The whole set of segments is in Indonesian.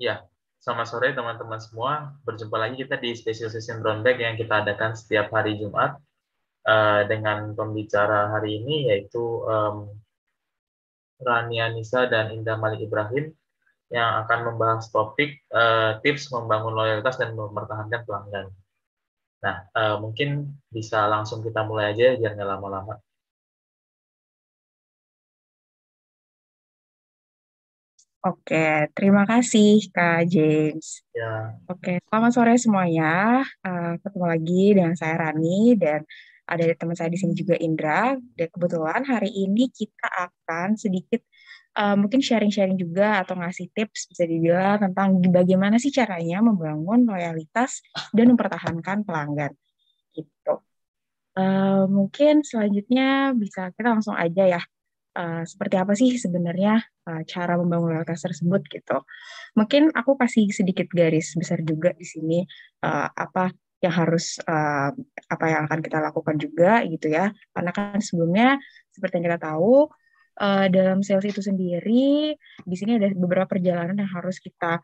Ya, selamat sore teman-teman semua. Berjumpa lagi kita di Special Session Brown Bag yang kita adakan setiap hari Jumat dengan pembicara hari ini yaitu Rania Nisa dan Indah Malik Ibrahim yang akan membahas topik tips membangun loyalitas dan mempertahankan pelanggan. Nah, mungkin bisa langsung kita mulai aja biar nggak lama-lama. Oke, terima kasih Kak James. Ya, Oke, selamat sore semuanya. Ketemu lagi dengan saya Rani dan ada teman saya di sini juga Indra. Dan kebetulan hari ini kita akan sedikit mungkin sharing-sharing juga atau ngasih tips bisa dibilang tentang bagaimana sih caranya membangun loyalitas dan mempertahankan pelanggan gitu. Mungkin selanjutnya bisa kita langsung aja ya seperti apa sih sebenarnya cara membangun loyalitas tersebut gitu. Mungkin aku kasih sedikit garis besar juga di sini apa yang harus apa yang akan kita lakukan juga gitu ya. Karena kan sebelumnya seperti yang kita tahu dalam sales itu sendiri di sini ada beberapa perjalanan yang harus kita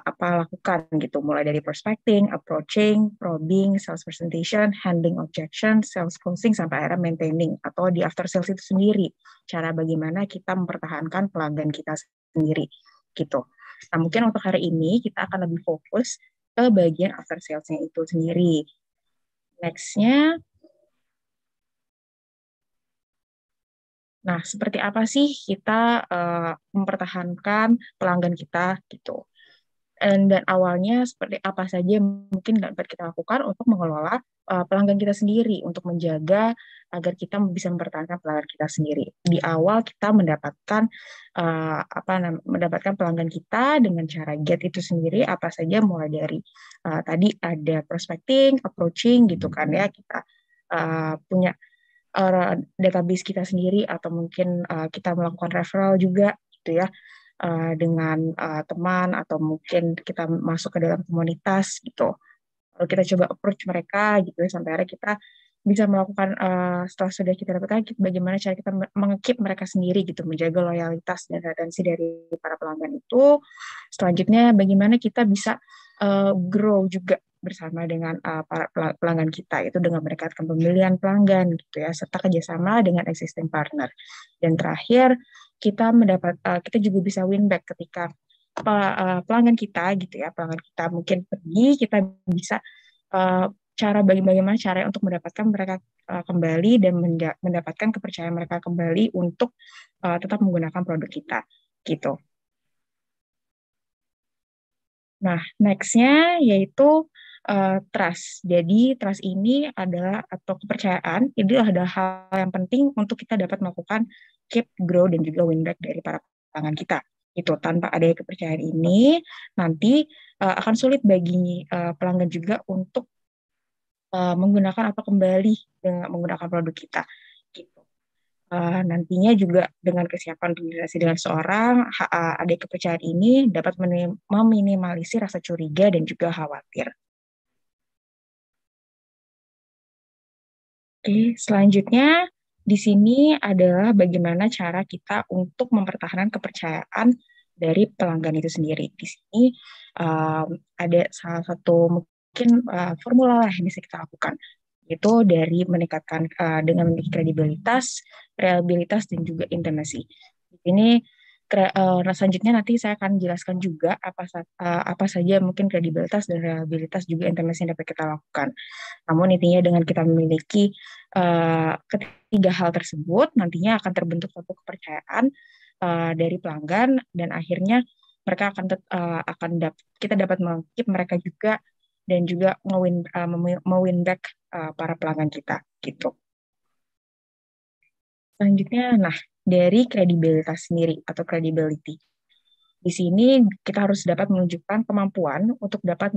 apa lakukan gitu, mulai dari prospecting, approaching, probing, sales presentation, handling objection, sales closing sampai akhirnya maintaining atau di after sales itu sendiri, cara bagaimana kita mempertahankan pelanggan kita sendiri gitu. Nah, mungkin untuk hari ini kita akan lebih fokus ke bagian after sales-nya itu sendiri. Next-nya, nah seperti apa sih kita mempertahankan pelanggan kita gitu. Dan awalnya seperti apa saja yang mungkin dapat kita lakukan untuk mengelola pelanggan kita sendiri, untuk menjaga agar kita bisa mempertahankan pelanggan kita sendiri. Di awal kita mendapatkan mendapatkan pelanggan kita dengan cara get itu sendiri apa saja, mulai dari tadi ada prospecting, approaching gitu kan ya, kita punya database kita sendiri atau mungkin kita melakukan referral juga gitu ya, dengan teman atau mungkin kita masuk ke dalam komunitas gitu. Lalu kita coba approach mereka gitu ya sampai akhirnya kita bisa melakukan setelah sudah kita dapatkan bagaimana cara kita mengekip mereka sendiri gitu, menjaga loyalitas dan retensi dari para pelanggan itu. Selanjutnya bagaimana kita bisa grow juga bersama dengan para pelanggan kita itu dengan meningkatkan pembelian pelanggan gitu ya, serta kerjasama dengan existing partner. Dan terakhir kita juga bisa win back ketika pelanggan kita gitu ya, pelanggan kita mungkin pergi, kita bisa uh, bagaimana cara untuk mendapatkan mereka kembali dan mendapatkan kepercayaan mereka kembali untuk tetap menggunakan produk kita gitu. Nah, next-nya yaitu trust. Jadi, trust ini adalah atau kepercayaan, ini adalah hal yang penting untuk kita dapat melakukan keep, grow, dan juga win back dari para pelanggan kita. Itu tanpa adanya kepercayaan ini, nanti akan sulit bagi pelanggan juga untuk menggunakan atau kembali dengan menggunakan produk kita. Gitu. Nantinya juga dengan kesiapan berrelasi dengan seorang, adanya kepercayaan ini dapat meminimalisir rasa curiga dan juga khawatir. Oke, selanjutnya di sini adalah bagaimana cara kita untuk mempertahankan kepercayaan dari pelanggan itu sendiri. Di sini um, ada salah satu mungkin formula lah yang bisa kita lakukan, yaitu dari meningkatkan dengan memiliki kredibilitas, reliabilitas, dan juga intimasi. Di sini selanjutnya nanti saya akan jelaskan juga apa saja mungkin kredibilitas dan reliabilitas juga intimasi yang dapat kita lakukan. Namun intinya dengan kita memiliki ketiga hal tersebut, nantinya akan terbentuk suatu kepercayaan dari pelanggan dan akhirnya mereka kita dapat mengkeep mereka juga dan juga mewin back para pelanggan kita gitu. Selanjutnya, nah dari kredibilitas sendiri atau credibility. Di sini kita harus dapat menunjukkan kemampuan untuk dapat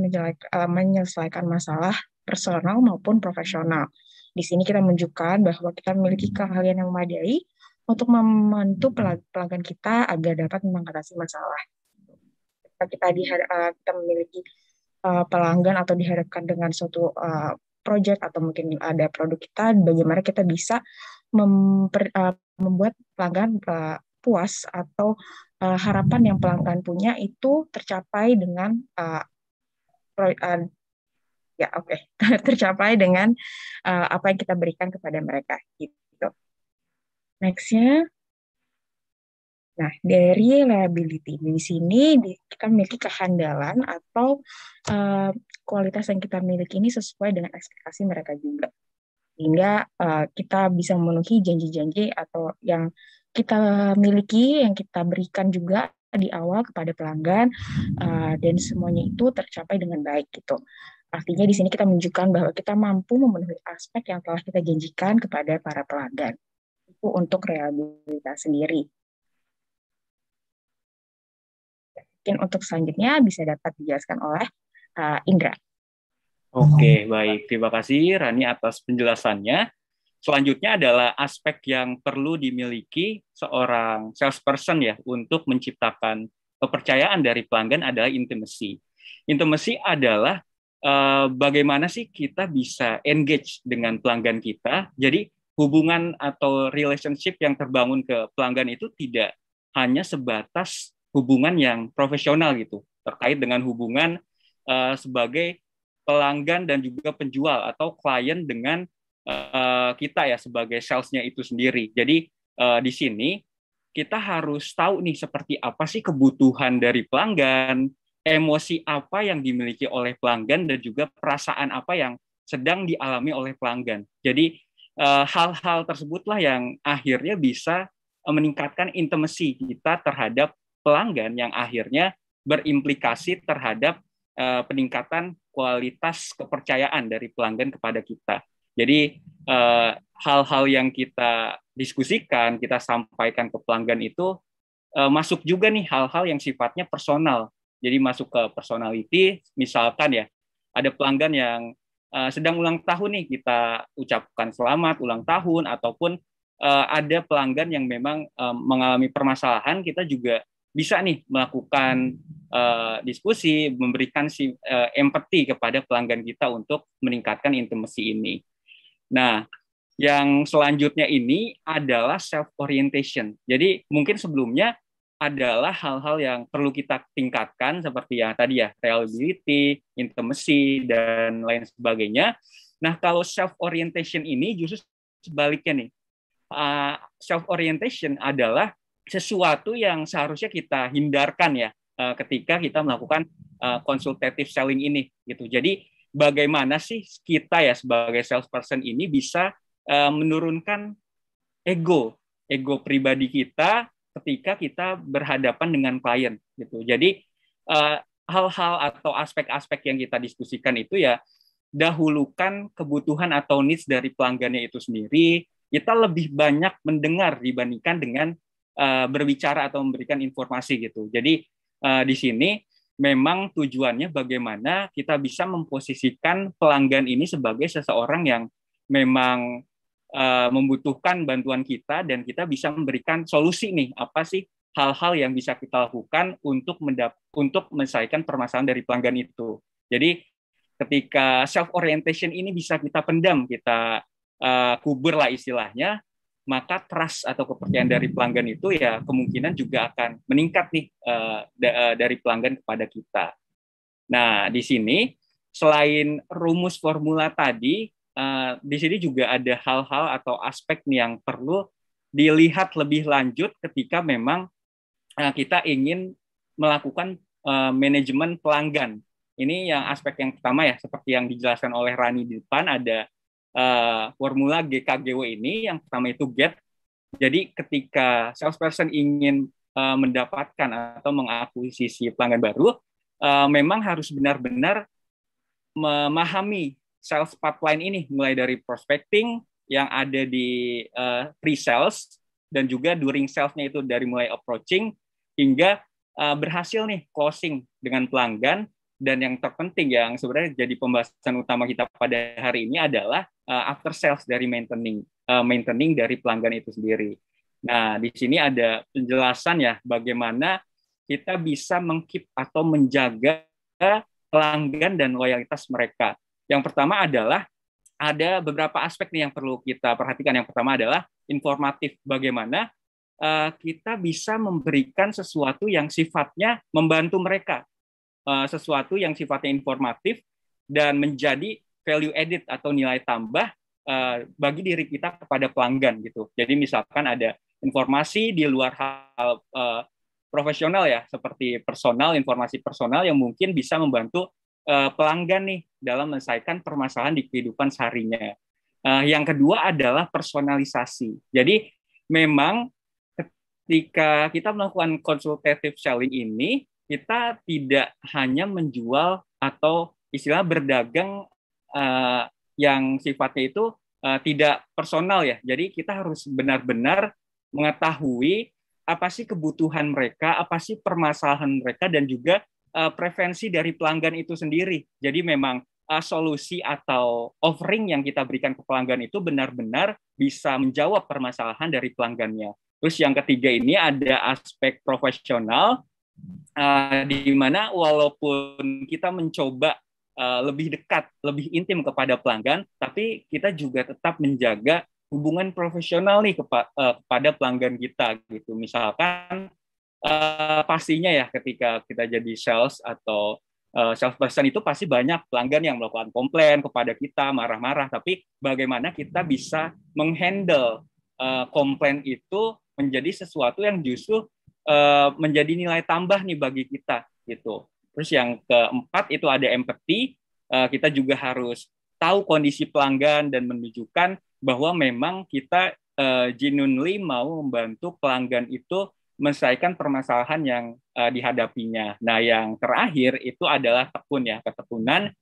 menyelesaikan masalah personal maupun profesional. Di sini kita menunjukkan bahwa kita memiliki keahlian yang memadai untuk membantu pelanggan kita agar dapat mengatasi masalah. Ketika kita memiliki pelanggan atau dihadapkan dengan suatu project atau mungkin ada produk kita, bagaimana kita bisa membuat pelanggan puas atau harapan yang pelanggan punya itu tercapai dengan ya oke tercapai dengan apa yang kita berikan kepada mereka gitu. Nextnya, nah dari reliability di sini kita memiliki kehandalan atau kualitas yang kita miliki ini sesuai dengan ekspektasi mereka juga, sehingga kita bisa memenuhi janji-janji atau yang kita miliki, yang kita berikan juga di awal kepada pelanggan, dan semuanya itu tercapai dengan baik gitu. Artinya di sini kita menunjukkan bahwa kita mampu memenuhi aspek yang telah kita janjikan kepada para pelanggan. Itu untuk reliabilitas sendiri. Mungkin untuk selanjutnya bisa dapat dijelaskan oleh Indra. Oke, baik. Terima kasih Rani atas penjelasannya. Selanjutnya adalah aspek yang perlu dimiliki seorang salesperson ya untuk menciptakan kepercayaan dari pelanggan adalah intimacy. Intimacy adalah bagaimana sih kita bisa engage dengan pelanggan kita. Jadi hubungan atau relationship yang terbangun ke pelanggan itu tidak hanya sebatas hubungan yang profesional gitu, terkait dengan hubungan sebagai pelanggan dan juga penjual atau klien dengan kita ya sebagai salesnya itu sendiri. Jadi di sini kita harus tahu nih seperti apa sih kebutuhan dari pelanggan, emosi apa yang dimiliki oleh pelanggan, dan juga perasaan apa yang sedang dialami oleh pelanggan. Jadi hal-hal tersebutlah yang akhirnya bisa meningkatkan intimacy kita terhadap pelanggan, yang akhirnya berimplikasi terhadap peningkatan kualitas kepercayaan dari pelanggan kepada kita. Jadi hal-hal yang kita diskusikan, kita sampaikan ke pelanggan itu masuk juga nih hal-hal yang sifatnya personal. Jadi masuk ke personality, misalkan ya ada pelanggan yang sedang ulang tahun nih, kita ucapkan selamat ulang tahun, ataupun ada pelanggan yang memang mengalami permasalahan, kita juga bisa nih melakukan diskusi, memberikan empati kepada pelanggan kita untuk meningkatkan intimacy ini. Nah, yang selanjutnya ini adalah self-orientation. Jadi mungkin sebelumnya adalah hal-hal yang perlu kita tingkatkan seperti yang tadi ya, reliability, intimacy, dan lain sebagainya. Nah, kalau self-orientation ini justru sebaliknya nih. Self-orientation adalah sesuatu yang seharusnya kita hindarkan ya ketika kita melakukan consultative selling ini gitu. Jadi bagaimana sih kita ya sebagai salesperson ini bisa menurunkan ego pribadi kita ketika kita berhadapan dengan klien gitu. Jadi hal-hal atau aspek-aspek yang kita diskusikan itu ya dahulukan kebutuhan atau needs dari pelanggannya itu sendiri. Kita lebih banyak mendengar dibandingkan dengan berbicara atau memberikan informasi gitu. Jadi di sini memang tujuannya bagaimana kita bisa memposisikan pelanggan ini sebagai seseorang yang memang membutuhkan bantuan kita, dan kita bisa memberikan solusi nih, apa sih hal-hal yang bisa kita lakukan untuk menyelesaikan permasalahan dari pelanggan itu. Jadi ketika self orientation ini bisa kita pendam, kita kubur lah istilahnya, maka trust atau kepercayaan dari pelanggan itu ya kemungkinan juga akan meningkat nih dari pelanggan kepada kita. Nah, di sini selain rumus formula tadi, di sini juga ada hal-hal atau aspek nih yang perlu dilihat lebih lanjut ketika memang kita ingin melakukan manajemen pelanggan. Ini yang aspek yang pertama ya, seperti yang dijelaskan oleh Rani di depan, ada formula GKGW ini. Yang pertama itu get. Jadi ketika salesperson ingin mendapatkan atau mengakuisisi pelanggan baru, memang harus benar-benar memahami sales pipeline ini, mulai dari prospecting yang ada di pre-sales, dan juga during sales-nya itu dari mulai approaching hingga berhasil nih closing dengan pelanggan. Dan yang terpenting yang sebenarnya jadi pembahasan utama kita pada hari ini adalah after sales dari maintaining dari pelanggan itu sendiri. Nah, di sini ada penjelasan ya bagaimana kita bisa mengkeep atau menjaga pelanggan dan loyalitas mereka. Yang pertama adalah ada beberapa aspek nih yang perlu kita perhatikan. Yang pertama adalah informatif, bagaimana kita bisa memberikan sesuatu yang sifatnya membantu mereka, sesuatu yang sifatnya informatif dan menjadi value added atau nilai tambah bagi diri kita kepada pelanggan gitu. Jadi misalkan ada informasi di luar hal profesional ya, seperti personal, informasi personal yang mungkin bisa membantu pelanggan nih dalam menyelesaikan permasalahan di kehidupan seharinya. Yang kedua adalah personalisasi. Jadi memang ketika kita melakukan consultative selling ini, kita tidak hanya menjual atau istilah berdagang yang sifatnya itu tidak personal ya. Jadi kita harus benar-benar mengetahui apa sih kebutuhan mereka, apa sih permasalahan mereka, dan juga preferensi dari pelanggan itu sendiri. Jadi memang solusi atau offering yang kita berikan ke pelanggan itu benar-benar bisa menjawab permasalahan dari pelanggannya. Terus yang ketiga ini ada aspek profesional, di mana walaupun kita mencoba lebih dekat, lebih intim kepada pelanggan, tapi kita juga tetap menjaga hubungan profesional nih kepada pelanggan kita gitu. Misalkan pastinya ya ketika kita jadi sales atau salesperson itu pasti banyak pelanggan yang melakukan komplain kepada kita, marah-marah, tapi bagaimana kita bisa menghandle komplain itu menjadi sesuatu yang justru menjadi nilai tambah nih bagi kita gitu. Terus yang keempat itu ada empathy. Kita juga harus tahu kondisi pelanggan dan menunjukkan bahwa memang kita genuinely mau membantu pelanggan itu menyelesaikan permasalahan yang dihadapinya. Nah, yang terakhir itu adalah tekun ya, ketekunan.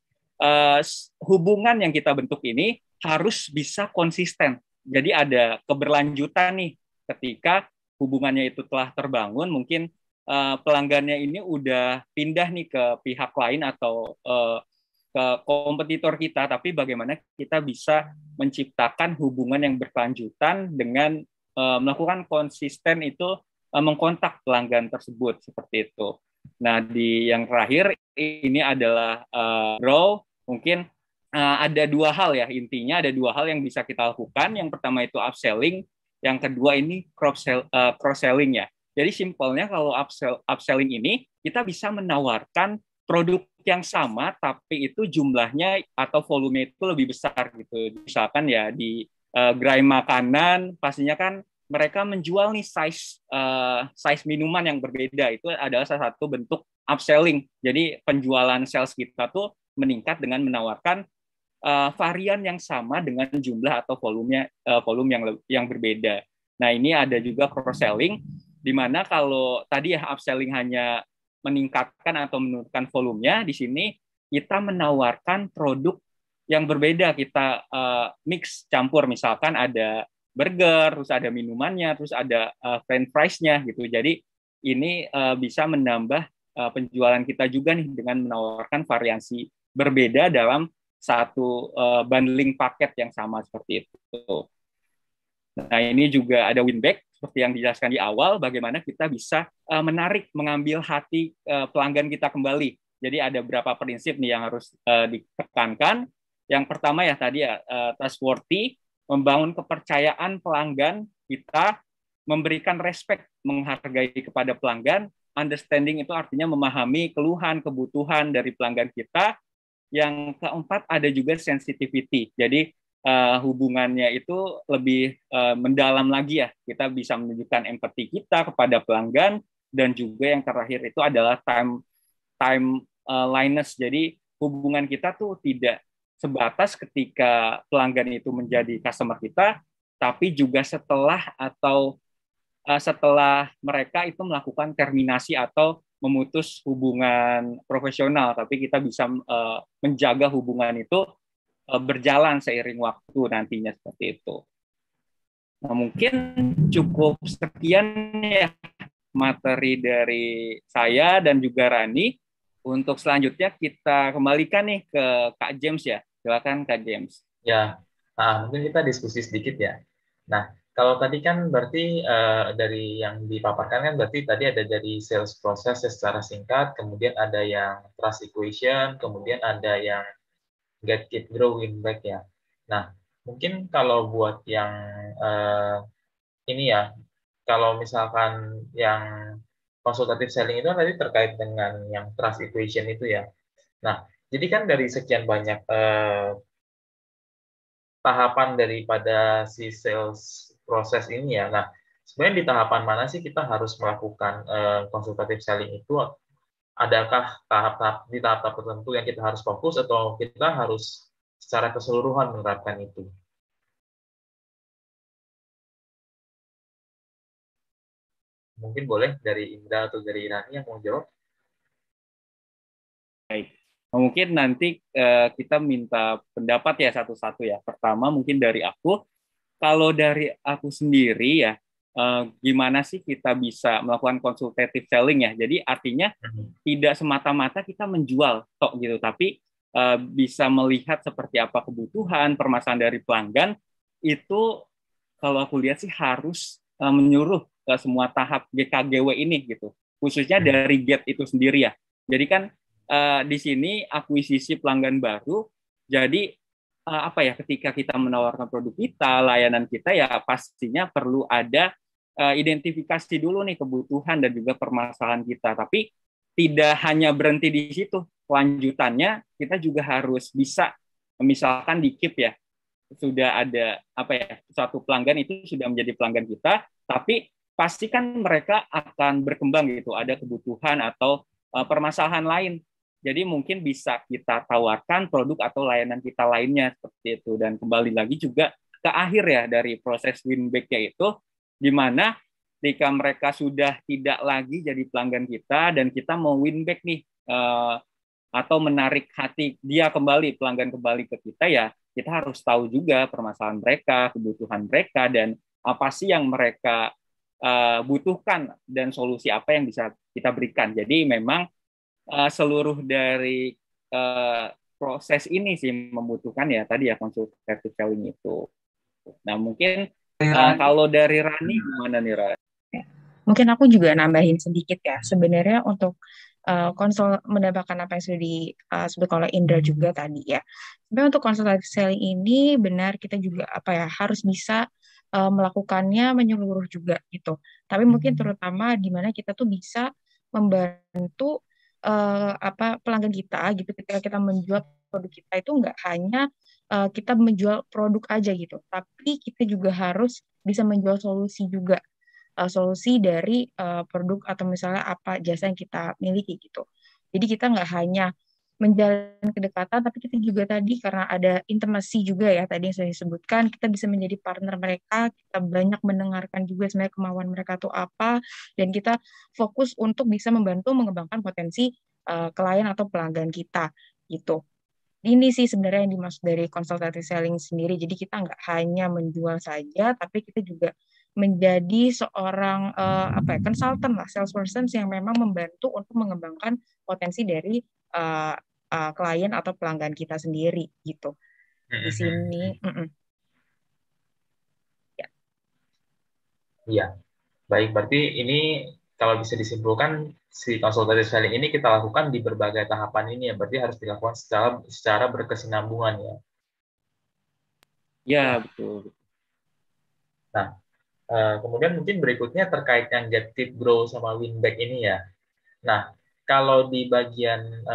Hubungan yang kita bentuk ini harus bisa konsisten. Jadi ada keberlanjutan nih ketika hubungannya itu telah terbangun, mungkin pelanggannya ini udah pindah nih ke pihak lain atau ke kompetitor kita, tapi bagaimana kita bisa menciptakan hubungan yang berkelanjutan dengan melakukan konsisten itu mengkontak pelanggan tersebut seperti itu. Nah, di yang terakhir ini adalah grow. Mungkin ada dua hal ya, intinya ada dua hal yang bisa kita lakukan. Yang pertama itu upselling, yang kedua ini cross-selling ya. Jadi simpelnya kalau upselling ini kita bisa menawarkan produk yang sama tapi itu jumlahnya atau volume itu lebih besar gitu. Misalkan ya di gerai makanan pastinya kan mereka menjual nih size minuman yang berbeda, itu adalah salah satu bentuk upselling. Jadi penjualan sales kita tuh meningkat dengan menawarkan varian yang sama dengan jumlah atau volume yang berbeda. Nah, ini ada juga cross selling, di mana kalau tadi ya upselling hanya meningkatkan atau menurunkan volumenya, di sini kita menawarkan produk yang berbeda, kita mix campur, misalkan ada burger, terus ada minumannya, terus ada french fries-nya gitu. Jadi ini bisa menambah penjualan kita juga nih dengan menawarkan variasi berbeda dalam satu bundling paket yang sama seperti itu. Nah, ini juga ada win back seperti yang dijelaskan di awal, bagaimana kita bisa menarik, mengambil hati pelanggan kita kembali. Jadi ada beberapa prinsip nih yang harus ditekankan. Yang pertama ya tadi ya trustworthy, membangun kepercayaan pelanggan kita, memberikan respect, menghargai kepada pelanggan. Understanding itu artinya memahami keluhan, kebutuhan dari pelanggan kita. Yang keempat ada juga sensitivity. Jadi hubungannya itu lebih mendalam lagi ya. Kita bisa menunjukkan empati kita kepada pelanggan, dan juga yang terakhir itu adalah timeliness. Jadi hubungan kita tuh tidak sebatas ketika pelanggan itu menjadi customer kita, tapi juga setelah mereka itu melakukan terminasi atau memutus hubungan profesional, tapi kita bisa menjaga hubungan itu berjalan seiring waktu nantinya seperti itu. Nah, mungkin cukup sekian ya materi dari saya dan juga Rani. Untuk selanjutnya kita kembalikan nih ke Kak James ya. Silakan Kak James. Ya, mungkin kita diskusi sedikit ya. Nah, kalau tadi kan berarti dari yang dipaparkan kan berarti tadi ada dari sales process secara singkat, kemudian ada yang trust equation, kemudian ada yang get, keep, grow, win back ya. Nah, mungkin kalau buat yang ini ya, kalau misalkan yang konsultatif selling itu kan tadi terkait dengan yang trust equation itu ya. Nah, jadi kan dari sekian banyak tahapan daripada si sales proses ini ya. Nah, sebenarnya di tahapan mana sih kita harus melakukan konsultatif selling itu? Adakah tahap-tahap di tahap-tahap tertentu yang kita harus fokus atau kita harus secara keseluruhan menerapkan itu? Mungkin boleh dari Indra atau dari Irani yang mau jawab. Baik. Mungkin nanti kita minta pendapat ya satu-satu ya. Pertama mungkin dari aku. Kalau dari aku sendiri ya, gimana sih kita bisa melakukan consultative selling ya? Jadi artinya tidak semata-mata kita menjual tok gitu, tapi bisa melihat seperti apa kebutuhan, permasalahan dari pelanggan. Itu kalau aku lihat sih harus menyuruh ke semua tahap GKGW ini gitu, khususnya dari gate itu sendiri ya. Jadi kan di sini akuisisi pelanggan baru, jadi apa ya, ketika kita menawarkan produk kita, layanan kita ya pastinya perlu ada identifikasi dulu nih kebutuhan dan juga permasalahan kita. Tapi tidak hanya berhenti di situ. Lanjutannya kita juga harus bisa, misalkan di KIP ya, sudah ada apa ya, suatu pelanggan itu sudah menjadi pelanggan kita, tapi pastikan mereka akan berkembang gitu, ada kebutuhan atau permasalahan lain. Jadi mungkin bisa kita tawarkan produk atau layanan kita lainnya seperti itu. Dan kembali lagi juga ke akhir ya dari proses win back-nya itu, di mana ketika mereka sudah tidak lagi jadi pelanggan kita dan kita mau win back nih, atau menarik hati dia kembali, pelanggan kembali ke kita, ya kita harus tahu juga permasalahan mereka, kebutuhan mereka, dan apa sih yang mereka butuhkan dan solusi apa yang bisa kita berikan. Jadi memang seluruh dari proses ini sih membutuhkan ya tadi ya consultative selling itu. Nah mungkin kalau dari Rani gimana nih Rani? Mungkin aku juga nambahin sedikit ya. Sebenarnya untuk mendapatkan apa yang sudah disebut oleh Indra juga tadi ya. Sebenarnya untuk consultative selling ini benar kita juga apa ya harus bisa melakukannya menyeluruh juga gitu. Tapi mungkin terutama di mana kita tuh bisa membantu pelanggan kita gitu ketika kita menjual produk kita itu nggak hanya kita menjual produk aja gitu, tapi kita juga harus bisa menjual solusi juga, solusi dari produk atau misalnya apa jasa yang kita miliki gitu. Jadi kita nggak hanya menjalin kedekatan, tapi kita juga tadi karena ada intimasi juga ya tadi yang saya sebutkan, kita bisa menjadi partner mereka, kita banyak mendengarkan juga sebenarnya kemauan mereka tuh apa, dan kita fokus untuk bisa membantu mengembangkan potensi klien atau pelanggan kita gitu. Ini sih sebenarnya yang dimaksud dari consultative selling sendiri. Jadi kita nggak hanya menjual saja, tapi kita juga menjadi seorang consultant lah, salesperson yang memang membantu untuk mengembangkan potensi dari klien atau pelanggan kita sendiri gitu. Di sini, ya. Iya, baik. Berarti ini kalau bisa disimpulkan si consultative selling ini kita lakukan di berbagai tahapan ini ya. Berarti harus dilakukan secara berkesinambungan ya. Ya betul. Nah, kemudian mungkin berikutnya terkait yang get tip grow sama win back ini ya. Nah, kalau di bagian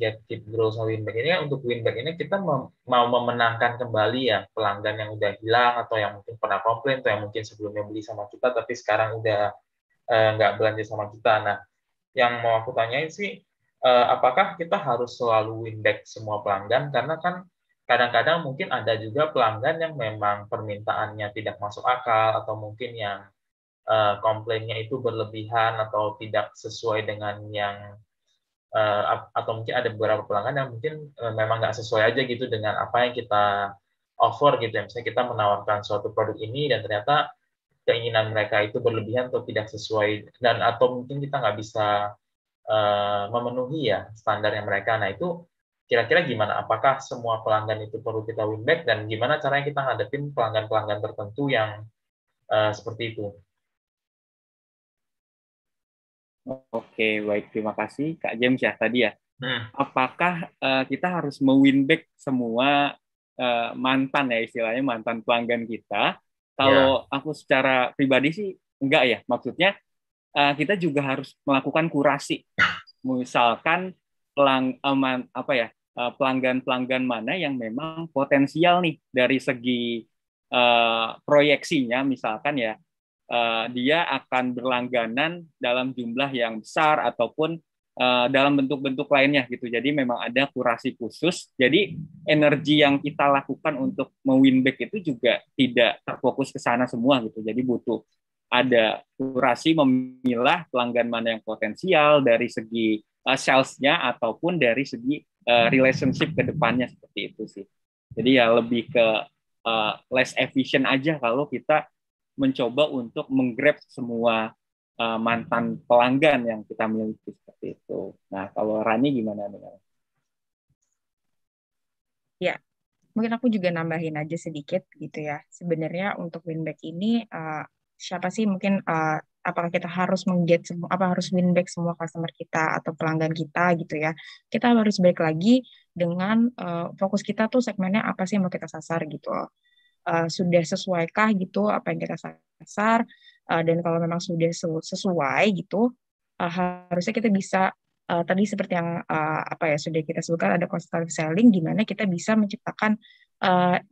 get tip grow sama win back ini kan untuk win back ini kita mau memenangkan kembali ya pelanggan yang udah hilang atau yang mungkin pernah komplain atau yang mungkin sebelumnya beli sama kita tapi sekarang udah nggak belanja sama kita. Nah, yang mau aku tanyain sih, apakah kita harus selalu win back semua pelanggan? Karena kan kadang-kadang mungkin ada juga pelanggan yang memang permintaannya tidak masuk akal atau mungkin yang komplainnya itu berlebihan atau tidak sesuai dengan yang atau mungkin ada beberapa pelanggan yang mungkin memang nggak sesuai aja gitu dengan apa yang kita offer gitu ya. Misalnya kita menawarkan suatu produk ini dan ternyata keinginan mereka itu berlebihan atau tidak sesuai dan atau mungkin kita nggak bisa memenuhi ya standarnya mereka. Nah itu kira-kira gimana? Apakah semua pelanggan itu perlu kita win back dan gimana caranya kita ngadepin pelanggan-pelanggan tertentu yang seperti itu? Oke, baik. Terima kasih Kak James ya tadi ya. Apakah kita harus me-win back semua mantan ya istilahnya mantan pelanggan kita? Kalau aku secara pribadi sih enggak ya. Maksudnya kita juga harus melakukan kurasi. Misalkan pelanggan-pelanggan mana yang memang potensial nih dari segi proyeksinya, misalkan ya dia akan berlangganan dalam jumlah yang besar ataupun dalam bentuk-bentuk lainnya gitu. Jadi memang ada kurasi khusus. Jadi energi yang kita lakukan untuk mewin back itu juga tidak terfokus ke sana semua gitu. Jadi butuh ada kurasi memilah pelanggan mana yang potensial dari segi sales-nya ataupun dari segi relationship ke depannya, seperti itu sih. Jadi ya lebih ke less efficient aja kalau kita mencoba untuk menggrab semua mantan pelanggan yang kita miliki, seperti itu. Nah, kalau Rani gimana dengan? Ya, mungkin aku juga nambahin aja sedikit gitu ya. Sebenarnya untuk win back ini siapa sih mungkin apakah kita harus mengget semua, apa harus win back semua customer kita atau pelanggan kita gitu ya. Kita harus balik lagi dengan fokus kita tuh segmennya apa sih yang mau kita sasar gitu loh. Sudah sesuaikah gitu apa yang kita sasar, dan kalau memang sudah sesuai gitu, harusnya kita bisa tadi seperti yang apa ya sudah kita sebutkan, ada constructive selling di mana kita bisa menciptakan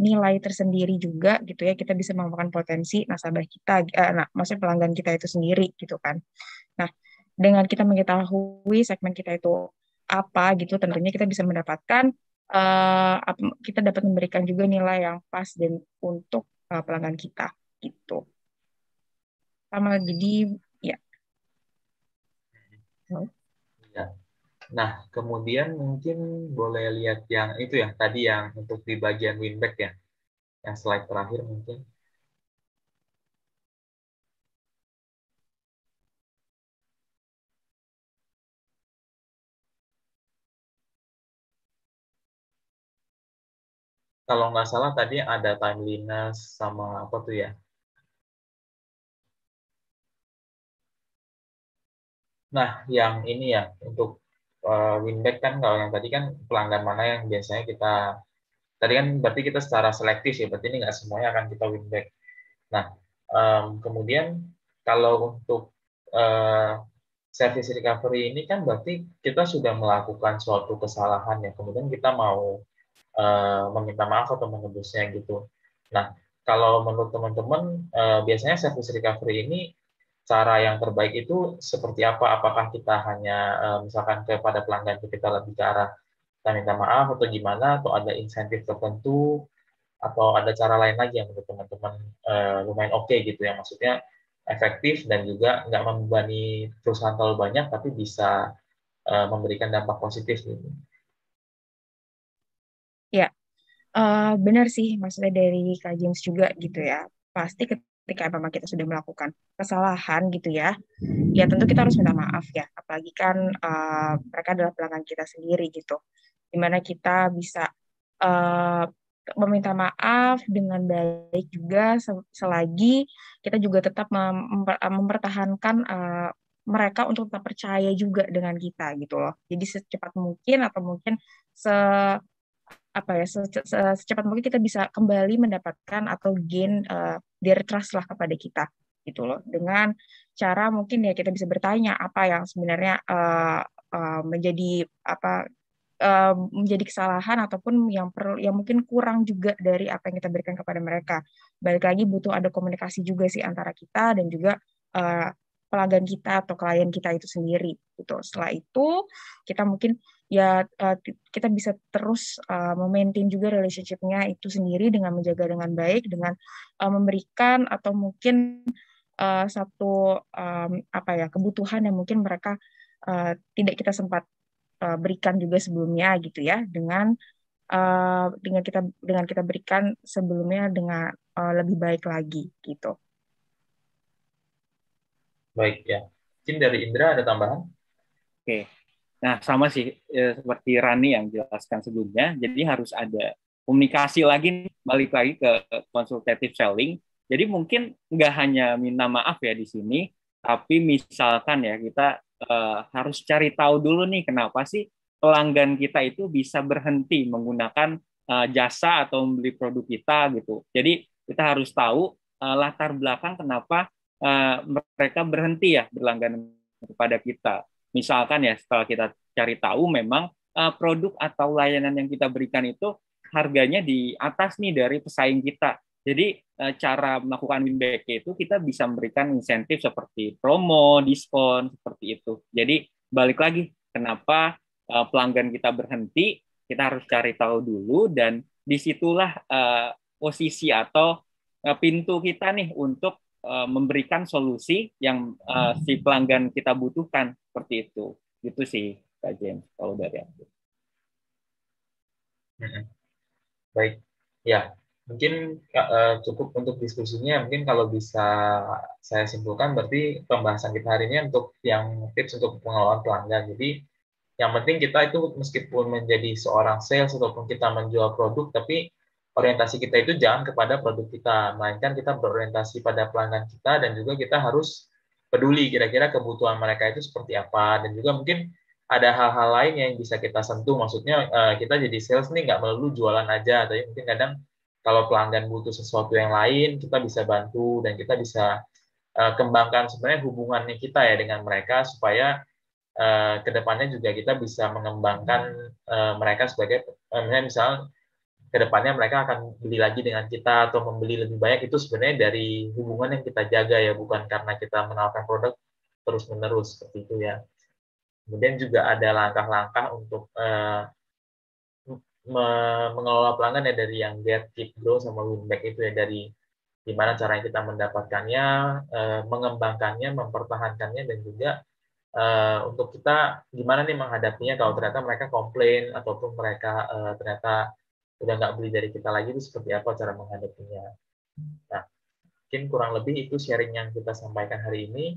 nilai tersendiri juga gitu ya, kita bisa menemukan potensi nasabah kita, maksudnya pelanggan kita itu sendiri gitu kan. Nah, dengan kita mengetahui segmen kita itu apa gitu, tentunya kita bisa mendapatkan kita dapat memberikan juga nilai yang pas dan untuk pelanggan kita gitu. Sama jadi ya. Ya. Nah, kemudian mungkin boleh lihat yang itu ya, tadi yang untuk di bagian winback ya, yang slide terakhir mungkin. Kalau nggak salah tadi ada timeliness sama apa tuh ya. Nah, yang ini ya, untuk winback kan, kalau yang tadi kan pelanggan mana yang biasanya kita, tadi kan berarti kita secara selektif ya, berarti ini nggak semuanya akan kita winback. Nah, kemudian kalau untuk service recovery ini kan berarti kita sudah melakukan suatu kesalahan ya, kemudian kita mau meminta maaf atau menebusnya gitu. Nah, kalau menurut teman-teman, biasanya service recovery ini cara yang terbaik itu seperti apa? Apakah kita hanya misalkan kepada pelanggan kita lebih ke arah kita minta maaf atau gimana, atau ada insentif tertentu, atau ada cara lain lagi yang menurut teman-teman lumayan oke gitu ya, maksudnya efektif dan juga nggak membebani perusahaan terlalu banyak tapi bisa memberikan dampak positif gitu. Ya, benar sih maksudnya dari Kak James juga gitu ya. Pasti ketika memang kita sudah melakukan kesalahan gitu ya, ya tentu kita harus minta maaf ya. Apalagi kan mereka adalah pelanggan kita sendiri gitu. Dimana kita bisa uh, meminta maaf dengan baik juga selagi kita juga tetap mempertahankan mereka untuk tetap percaya juga dengan kita gitu loh. Jadi secepat mungkin atau mungkin se apa ya secepat mungkin kita bisa kembali mendapatkan atau gain their trust lah kepada kita gitu loh, dengan cara mungkin ya kita bisa bertanya apa yang sebenarnya menjadi apa menjadi kesalahan ataupun yang perlu yang mungkin kurang juga dari apa yang kita berikan kepada mereka. Balik lagi butuh ada komunikasi juga sih antara kita dan juga pelanggan kita atau klien kita itu sendiri gitu. Setelah itu kita mungkin ya kita bisa terus memaintain juga relationship-nya itu sendiri dengan menjaga dengan baik, dengan memberikan atau mungkin satu apa ya kebutuhan yang mungkin mereka tidak kita sempat berikan juga sebelumnya gitu ya, dengan kita berikan sebelumnya dengan lebih baik lagi gitu. Baik ya. Mungkin dari Indra ada tambahan? Oke. Nah, sama sih seperti Rani yang jelaskan sebelumnya. Jadi harus ada komunikasi lagi, balik lagi ke consultative selling. Jadi mungkin nggak hanya minta maaf ya di sini, tapi misalkan ya kita harus cari tahu dulu nih kenapa sih pelanggan kita itu bisa berhenti menggunakan jasa atau membeli produk kita gitu. Jadi kita harus tahu latar belakang kenapa mereka berhenti ya berlangganan kepada kita. Misalkan ya setelah kita cari tahu memang produk atau layanan yang kita berikan itu harganya di atas nih dari pesaing kita. Jadi cara melakukan win back itu kita bisa memberikan insentif seperti promo, diskon, seperti itu. Jadi balik lagi, kenapa pelanggan kita berhenti, kita harus cari tahu dulu, dan disitulah posisi atau pintu kita nih untuk memberikan solusi yang si pelanggan kita butuhkan, seperti itu. Gitu sih, Kak James, kalau dari aku. Baik, ya mungkin cukup untuk diskusinya. Mungkin kalau bisa saya simpulkan, berarti pembahasan kita hari ini untuk yang tips untuk pengelolaan pelanggan. Jadi yang penting kita itu meskipun menjadi seorang sales ataupun kita menjual produk, tapi orientasi kita itu jangan kepada produk kita, melainkan kita berorientasi pada pelanggan kita, dan juga kita harus peduli kira-kira kebutuhan mereka itu seperti apa, dan juga mungkin ada hal-hal lain yang bisa kita sentuh. Maksudnya kita jadi sales nih nggak melulu jualan aja, tapi mungkin kadang kalau pelanggan butuh sesuatu yang lain, kita bisa bantu dan kita bisa kembangkan sebenarnya hubungannya kita ya dengan mereka, supaya kedepannya juga kita bisa mengembangkan mereka sebagai misal kedepannya mereka akan beli lagi dengan kita atau membeli lebih banyak. Itu sebenarnya dari hubungan yang kita jaga ya, bukan karena kita menawarkan produk terus-menerus seperti itu ya. Kemudian juga ada langkah-langkah untuk mengelola pelanggan ya, dari yang get, keep, grow, sama win back itu ya, dari gimana caranya kita mendapatkannya, mengembangkannya, mempertahankannya, dan juga untuk kita gimana nih menghadapinya kalau ternyata mereka komplain ataupun mereka ternyata udah nggak beli dari kita lagi, itu seperti apa cara menghadapinya. Nah, mungkin kurang lebih itu sharing yang kita sampaikan hari ini.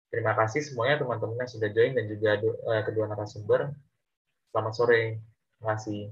Terima kasih semuanya teman-teman yang sudah join, dan juga kedua narasumber. Selamat sore. Terima kasih.